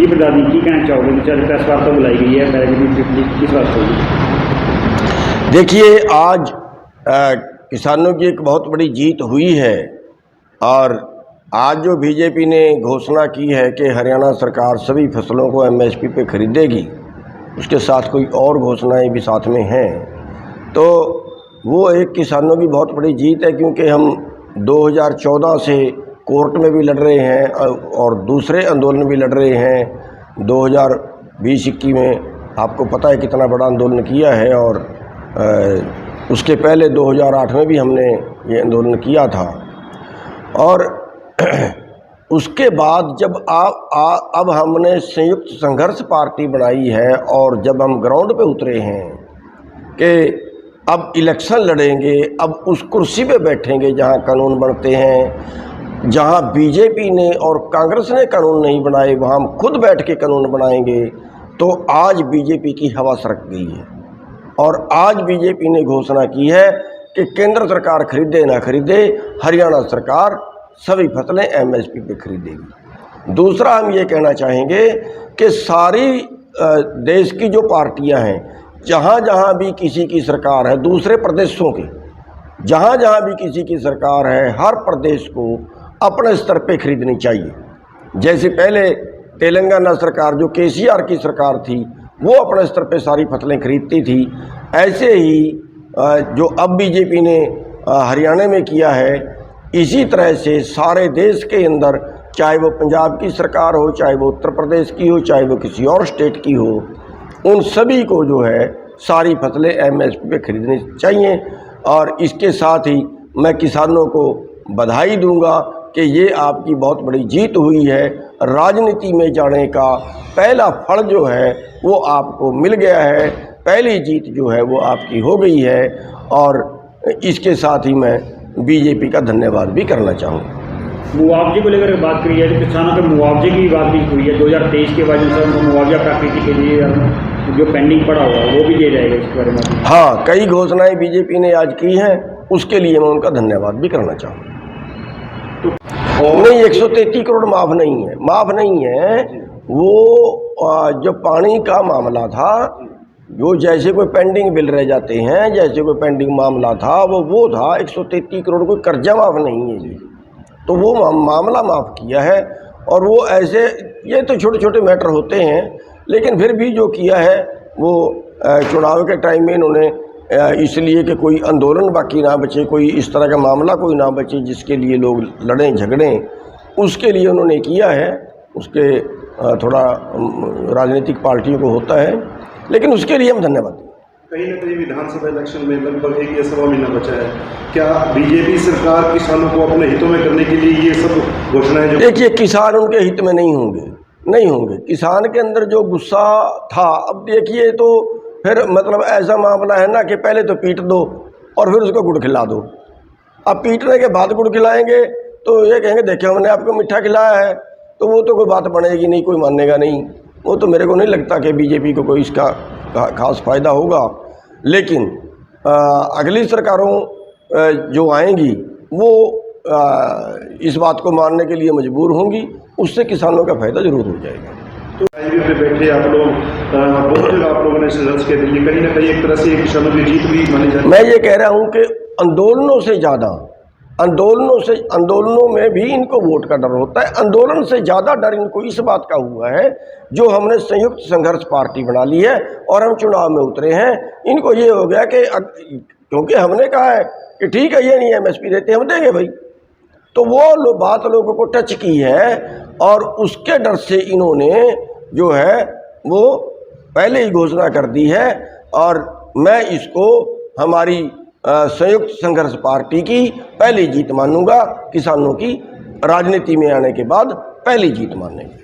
जी प्रधान जी की कहना चाहोगे कि चल प्रेस वार्ता बुलाई गई है किस बात होगी? देखिए, आज किसानों की एक बहुत बड़ी जीत हुई है और आज जो बीजेपी ने घोषणा की है कि हरियाणा सरकार सभी फसलों को एमएसपी पे खरीदेगी, उसके साथ कोई और घोषणाएं भी साथ में हैं, तो वो एक किसानों की बहुत बड़ी जीत है। क्योंकि हम 2014 से कोर्ट में भी लड़ रहे हैं और दूसरे आंदोलन भी लड़ रहे हैं। 2020-21 में आपको पता है कितना बड़ा आंदोलन किया है और उसके पहले 2008 में भी हमने ये आंदोलन किया था। और उसके बाद जब अब हमने संयुक्त संघर्ष पार्टी बनाई है और जब हम ग्राउंड पे उतरे हैं कि अब इलेक्शन लड़ेंगे, अब उस कुर्सी पे बैठेंगे जहां कानून बनते हैं, जहां बीजेपी ने और कांग्रेस ने कानून नहीं बनाए वहां हम खुद बैठ के कानून बनाएंगे, तो आज बीजेपी की हवा सरक गई है। और आज बीजेपी ने घोषणा की है कि केंद्र सरकार खरीदे ना खरीदे, हरियाणा सरकार सभी फसलें एमएसपी पे खरीदेगी। दूसरा, हम ये कहना चाहेंगे कि सारी देश की जो पार्टियां हैं, जहां जहां भी किसी की सरकार है, दूसरे प्रदेशों की जहां जहां भी किसी की सरकार है, हर प्रदेश को अपने स्तर पे खरीदनी चाहिए। जैसे पहले तेलंगाना सरकार जो केसीआर की सरकार थी वो अपने स्तर पे सारी फसलें खरीदती थी, ऐसे ही जो अब बीजेपी ने हरियाणा में किया है, इसी तरह से सारे देश के अंदर, चाहे वो पंजाब की सरकार हो, चाहे वो उत्तर प्रदेश की हो, चाहे वो किसी और स्टेट की हो, उन सभी को जो है सारी फसलें एमएसपी पे खरीदनी चाहिए। और इसके साथ ही मैं किसानों को बधाई दूंगा कि ये आपकी बहुत बड़ी जीत हुई है। राजनीति में जाने का पहला फल जो है वो आपको मिल गया है, पहली जीत जो है वो आपकी हो गई है। और इसके साथ ही मैं बीजेपी का धन्यवाद भी करना चाहूँगा। मुआवजे को लेकर बात करी है तो किसानों के मुआवजे की बात भी हुई है। 2023 के बाद उनको मुआवजा प्राकृतिक के लिए जो पेंडिंग पड़ा हुआ वो भी दिया जाएगा, इसके बारे में? हाँ, कई घोषणाएं बीजेपी ने आज की हैं, उसके लिए मैं उनका धन्यवाद भी करना चाहूँगा। नहीं, 133 करोड़ माफ़ नहीं है। वो जो पानी का मामला था, जो जैसे कोई पेंडिंग बिल रह जाते हैं, जैसे कोई पेंडिंग मामला था वो था। 133 करोड़ कोई कर्जा माफ़ नहीं है जी, तो वो मामला माफ़ किया है। और वो ऐसे, ये तो छोटे छोटे मैटर होते हैं, लेकिन फिर भी जो किया है वो चुनाव के टाइम में इन्होंने इसलिए कि कोई आंदोलन बाकी ना बचे, कोई इस तरह का मामला कोई ना बचे जिसके लिए लोग लड़ें झगड़ें, उसके लिए उन्होंने किया है। उसके थोड़ा राजनीतिक पार्टियों को होता है, लेकिन उसके लिए हम धन्यवाद दें। कहीं ना कहीं विधानसभा इलेक्शन में लगभग 1 या सवा महीना बचा है, क्या बीजेपी सरकार किसानों को अपने हितों में करने के लिए ये सब घोषणाएं जो? देखिए, किसान उनके हित में नहीं होंगे। किसान के अंदर जो गुस्सा था, अब देखिए तो फिर मतलब ऐसा मामला है ना कि पहले तो पीट दो और फिर उसको गुड़ खिला दो। अब पीटने के बाद गुड़ खिलाएंगे तो ये कहेंगे देखिए हमने आपको मीठा खिलाया है, तो वो तो कोई बात बनेगी नहीं, कोई मानेगा नहीं। वो तो मेरे को नहीं लगता कि बीजेपी को कोई इसका खास फायदा होगा। लेकिन अगली सरकारों जो आएंगी वो इस बात को मानने के लिए मजबूर होंगी, उससे किसानों का फायदा जरूर हो जाएगा। तो पे बैठे आप लोग बहुत जगह आप लोगों ने संघर्ष के लिए कहीं ना कहीं एक तरह से किसानों की जीत भी मानी जाती है। मैं ये कह रहा हूँ कि आंदोलनों में भी इनको वोट का डर होता है। आंदोलन से ज़्यादा डर इनको इस बात का हुआ है जो हमने संयुक्त संघर्ष पार्टी बना ली है और हम चुनाव में उतरे हैं। इनको ये हो गया कि क्योंकि हमने कहा है कि ठीक है ये नहीं एमएसपी देते, हम देंगे भाई, तो वो बात लोगों को टच की है और उसके डर से इन्होंने जो है वो पहले ही घोषणा कर दी है। और मैं इसको हमारी संयुक्त संघर्ष पार्टी की पहली जीत मानूंगा, किसानों की राजनीति में आने के बाद पहली जीत मानेंगे।